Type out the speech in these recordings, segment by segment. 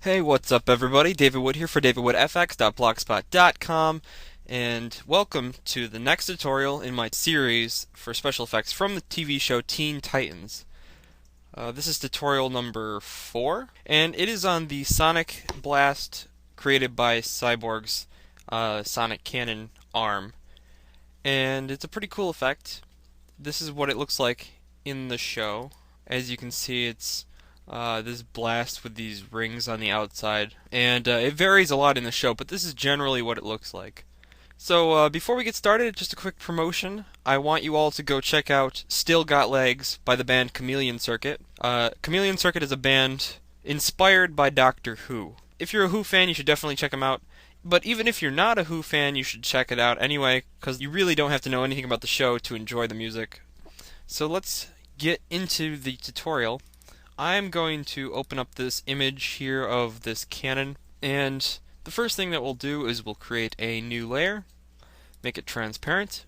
Hey, what's up everybody? David Wood here for DavidWoodFX.blogspot.com, and welcome to the next tutorial in my series for special effects from the TV show Teen Titans. This is tutorial number 4, and it is on the Sonic Blast created by Cyborg's Sonic Cannon arm. And it's a pretty cool effect. This is what it looks like in the show. As you can see, it's this blast with these rings on the outside, and it varies a lot in the show, but this is generally what it looks like. So before we get started, just a quick promotion. I want you all to go check out Still Got Legs by the band Chameleon Circuit. Chameleon Circuit is a band inspired by Doctor Who. If you're a Who fan, you should definitely check them out. But even if you're not a Who fan, you should check it out anyway, because you really don't have to know anything about the show to enjoy the music. So let's get into the tutorial. I'm going to open up this image here of this cannon, and the first thing that we'll do is we'll create a new layer, make it transparent,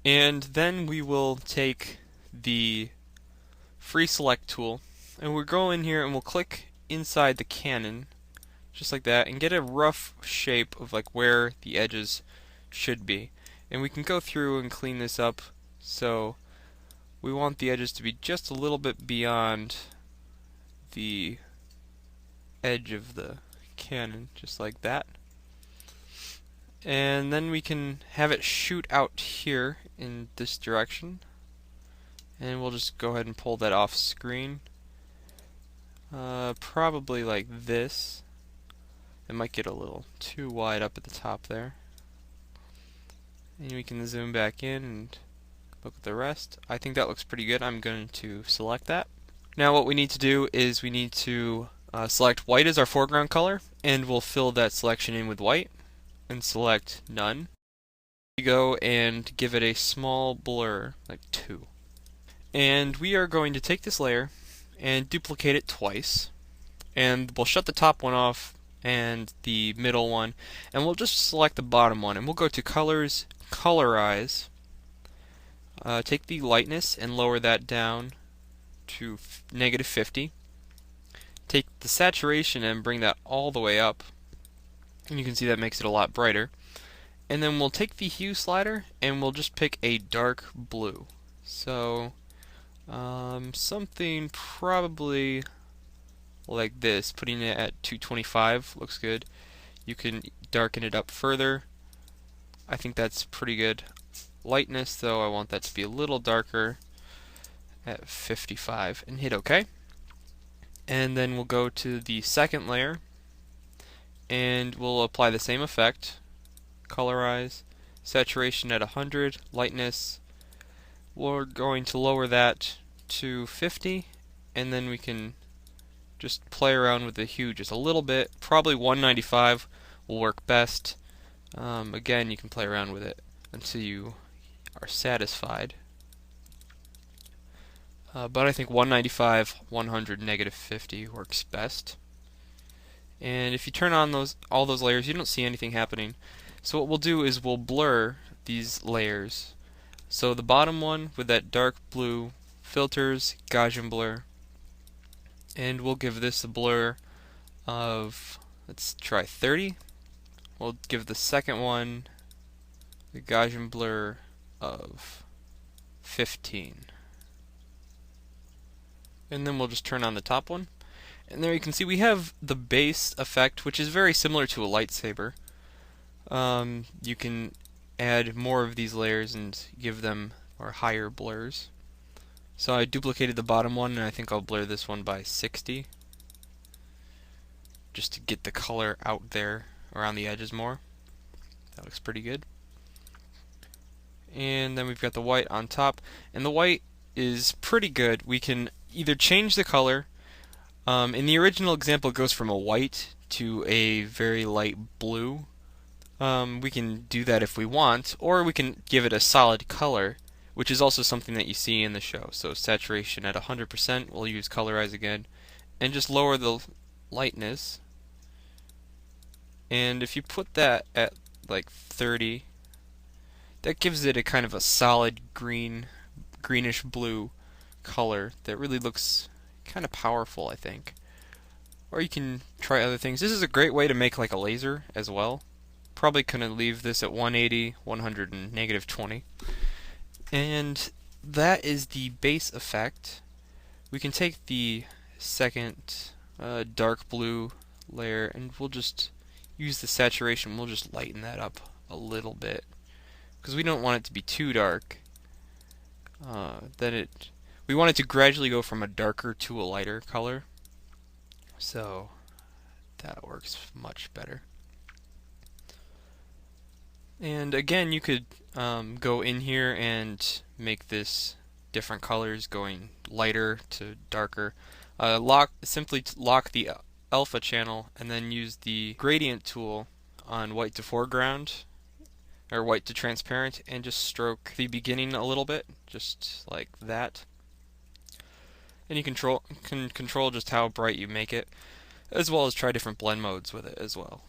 and then we will take the free select tool and we'll go in here and we'll click inside the cannon just like that and get a rough shape of like where the edges should be. And we can go through and clean this up, so we want the edges to be just a little bit beyond the edge of the cannon, just like that. And then we can have it shoot out here in this direction, and we'll just go ahead and pull that off screen. Probably like this. It might get a little too wide up at the top there. And we can zoom back in and look at the rest. I think that looks pretty good. I'm going to select that. Now what we need to do is we need to select white as our foreground color, and we'll fill that selection in with white, and select none. We go and give it a small blur, like 2. And we are going to take this layer and duplicate it twice, and we'll shut the top one off and the middle one, and we'll just select the bottom one, and we'll go to Colors, Colorize, take the lightness and lower that down to -50. Take the saturation and bring that all the way up, and you can see that makes it a lot brighter. And then we'll take the hue slider and we'll just pick a dark blue. So something probably like this, putting it at 225 looks good. You can darken it up further. I think that's pretty good. Lightness though, I want that to be a little darker, at 55, and hit OK. And then we'll go to the second layer and we'll apply the same effect. Colorize, saturation at 100, lightness, we're going to lower that to 50, and then we can just play around with the hue just a little bit. Probably 195 will work best. Again, you can play around with it until you are satisfied. But I think 195, 100, -50 works best. And if you turn on all those layers, you don't see anything happening. So what we'll do is we'll blur these layers. So the bottom one with that dark blue, filters, Gaussian blur, and we'll give this a blur of, let's try 30. We'll give the second one the Gaussian blur of 15. And then we'll just turn on the top one. And there you can see we have the base effect, which is very similar to a lightsaber. You can add more of these layers and give them higher blurs. So I duplicated the bottom one, and I think I'll blur this one by 60, just to get the color out there around the edges more. That looks pretty good. And then we've got the white on top, and the white is pretty good. We can either change the color. In the original example, it goes from a white to a very light blue. We can do that if we want, or we can give it a solid color, which is also something that you see in the show. So saturation at 100%, we'll use colorize again, and just lower the lightness. And if you put that at like 30, that gives it a kind of a solid greenish blue color that really looks kind of powerful, I think. or you can try other things. This is a great way to make like a laser as well. Probably gonna leave this at 180, 100, and -20. And that is the base effect. We can take the second dark blue layer and we'll just use the saturation. We'll just lighten that up a little bit because we don't want it to be too dark. We want it to gradually go from a darker to a lighter color. So that works much better. And again, you could go in here and make this different colors, going lighter to darker. Simply lock the alpha channel and then use the gradient tool on white to foreground or white to transparent and just stroke the beginning a little bit, just like that. And you can control just how bright you make it, as well as try different blend modes with it as well.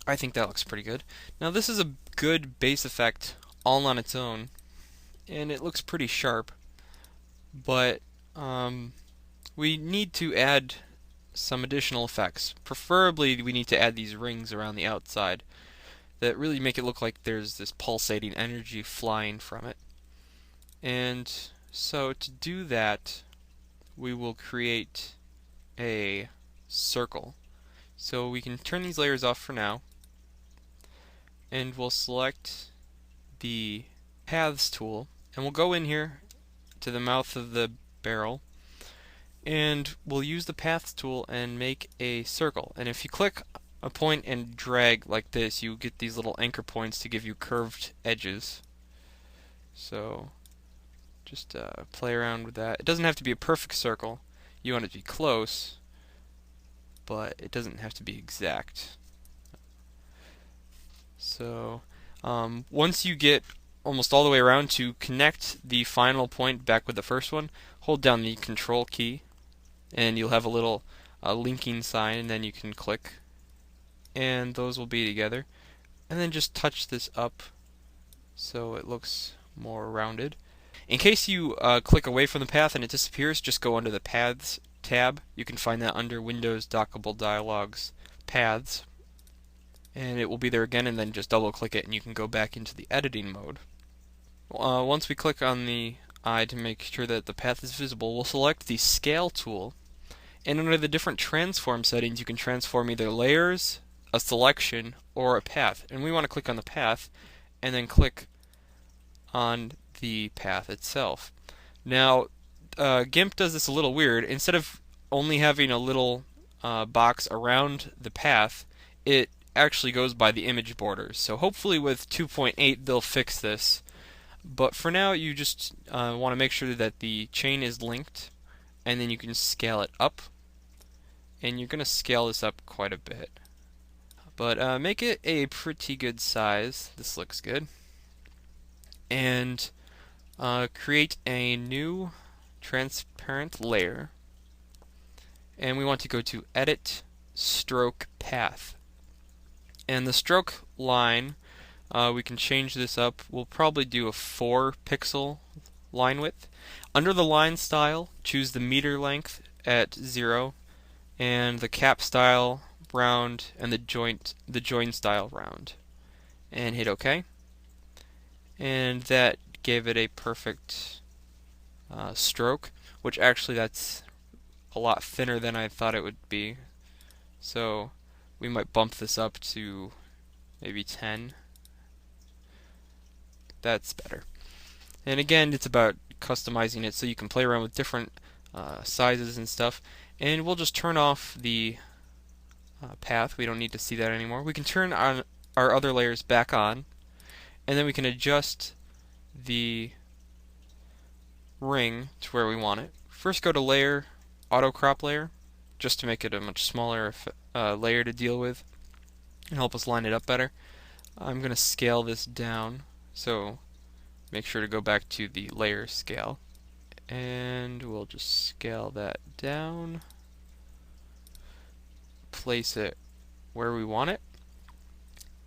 I think that looks pretty good. Now this is a good base effect all on its own, and it looks pretty sharp, but we need to add some additional effects. Preferably we need to add these rings around the outside that really make it look like there's this pulsating energy flying from it. And so to do that, we will create a circle. So we can turn these layers off for now, and we'll select the paths tool, and we'll go in here to the mouth of the barrel, and we'll use the paths tool and make a circle. And if you click a point and drag like this, you get these little anchor points to give you curved edges. So just play around with that. It doesn't have to be a perfect circle. You want it to be close, but it doesn't have to be exact. So once you get almost all the way around, to connect the final point back with the first one, hold down the control key and you'll have a little linking sign, and then you can click and those will be together. And then just touch this up so it looks more rounded. In case you click away from the path and it disappears, just go under the Paths tab. You can find that under Windows Dockable Dialogues, Paths, and it will be there again, and then just double click it and you can go back into the editing mode. Once we click on the eye to make sure that the path is visible, we'll select the Scale tool, and under the different transform settings you can transform either layers, a selection, or a path. And we want to click on the path and then click on the path itself. Now Gimp does this a little weird. Instead of only having a little box around the path, it actually goes by the image borders. So hopefully with 2.8 they'll fix this. But for now you just want to make sure that the chain is linked, and then you can scale it up. And you're going to scale this up quite a bit. But make it a pretty good size. This looks good. And create a new transparent layer, and we want to go to Edit, Stroke, Path. And the stroke line, we can change this up. We'll probably do a 4 pixel line width. Under the line style, choose the meter length at 0, and the cap style round, and the join style round, and hit OK. And that gave it a perfect stroke, which actually that's a lot thinner than I thought it would be. So we might bump this up to maybe 10. That's better. And again, it's about customizing it so you can play around with different sizes and stuff. And we'll just turn off the path. We don't need to see that anymore. We can turn on our other layers back on, and then we can adjust the ring to where we want it. First go to Layer, Auto Crop Layer, just to make it a much smaller layer to deal with and help us line it up better. I'm going to scale this down, so make sure to go back to the layer scale, and we'll just scale that down, place it where we want it,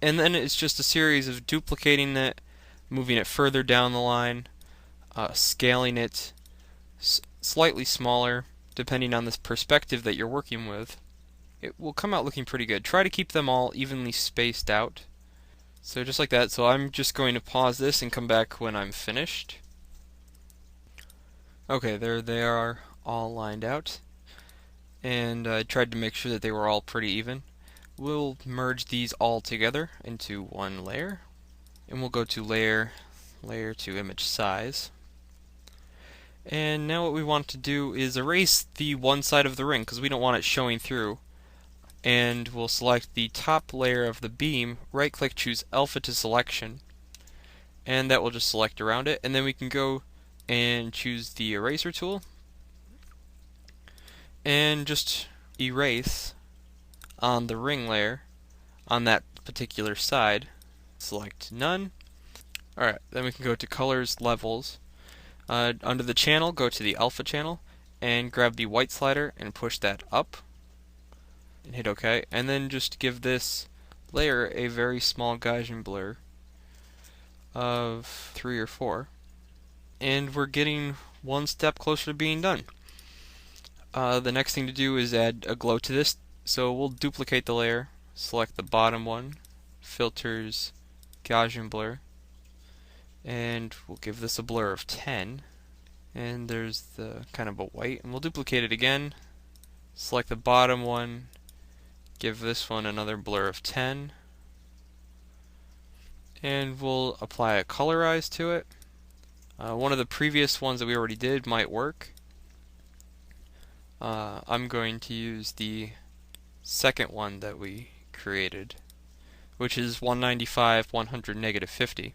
and then it's just a series of duplicating it, moving it further down the line, scaling it slightly smaller, depending on this perspective that you're working with, it will come out looking pretty good. Try to keep them all evenly spaced out. So just like that. So I'm just going to pause this and come back when I'm finished. Okay, there they are all lined out. And I tried to make sure that they were all pretty even. We'll merge these all together into one layer. And we'll go to layer, layer to image size. And now what we want to do is erase the one side of the ring because we don't want it showing through. And we'll select the top layer of the beam, right click, choose alpha to selection, and that will just select around it. And then we can go and choose the eraser tool and just erase on the ring layer on that particular side. Select none. Alright, then we can go to colors, levels. Under the channel, go to the alpha channel and grab the white slider and push that up and hit OK, and then just give this layer a very small Gaussian blur of 3 or 4, and we're getting one step closer to being done. The next thing to do is add a glow to this, so we'll duplicate the layer, select the bottom one, filters, Gaussian blur, and we'll give this a blur of 10, and there's the kind of a white, and we'll duplicate it again, select the bottom one, give this one another blur of 10, and we'll apply a colorize to it. One of the previous ones that we already did might work. I'm going to use the second one that we created, which is 195, 100, negative 50.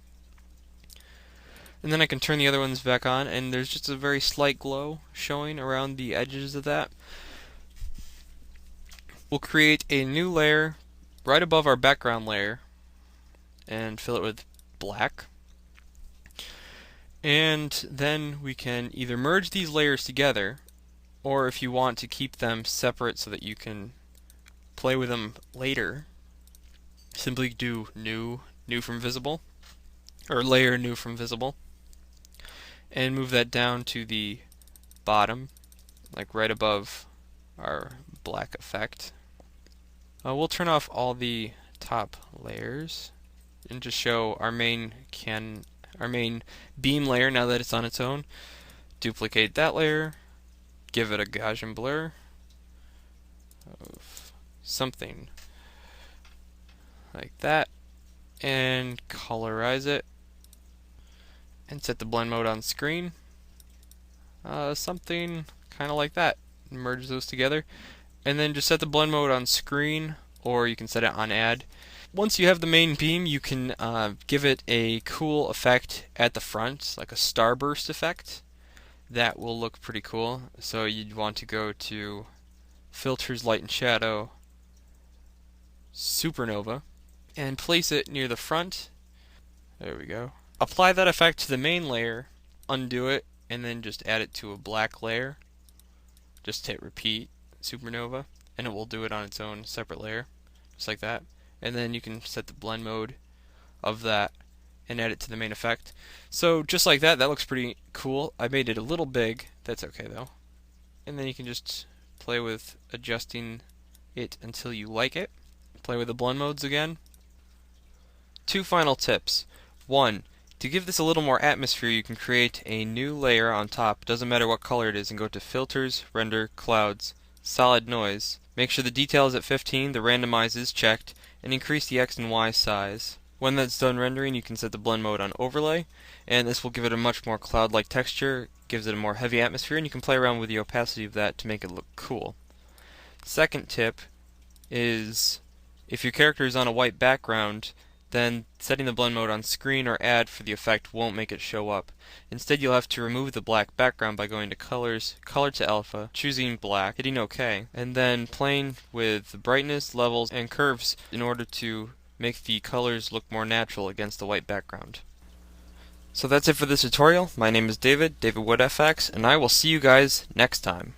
And then I can turn the other ones back on, and there's just a very slight glow showing around the edges of that. We'll create a new layer right above our background layer and fill it with black. And then we can either merge these layers together, or if you want to keep them separate so that you can play with them later, simply do new from visible, or layer new from visible, and move that down to the bottom, like right above our black effect. We'll turn off all the top layers and just show our main beam layer now that it's on its own. Duplicate that layer, give it a Gaussian blur of something like that, and colorize it, and set the blend mode on screen. Something kind of like that. Merge those together, and then just set the blend mode on screen, or you can set it on add. Once you have the main beam, you can give it a cool effect at the front, like a starburst effect. That will look pretty cool. So you'd want to go to Filters, Light and Shadow, Supernova, and place it near the front. There we go. Apply that effect to the main layer, undo it, and then just add it to a black layer. Just hit repeat, Supernova, and it will do it on its own separate layer, just like that. And then you can set the blend mode of that and add it to the main effect. So just like that, that looks pretty cool. I made it a little big. That's okay though. And then you can just play with adjusting it until you like it. Play with the blend modes again. Two final tips. One, to give this a little more atmosphere, you can create a new layer on top. Doesn't matter what color it is, and go to Filters, Render, Clouds, Solid Noise. Make sure the detail is at 15, the randomize is checked, and increase the X and Y size. When that's done rendering, you can set the blend mode on overlay, and this will give it a much more cloud-like texture, gives it a more heavy atmosphere, and you can play around with the opacity of that to make it look cool. Second tip is, if your character is on a white background, then setting the blend mode on screen or add for the effect won't make it show up. Instead, you'll have to remove the black background by going to Colors, Color to Alpha, choosing black, hitting OK, and then playing with the brightness, levels, and curves in order to make the colors look more natural against the white background. So that's it for this tutorial. My name is David, DavidWoodFX, and I will see you guys next time.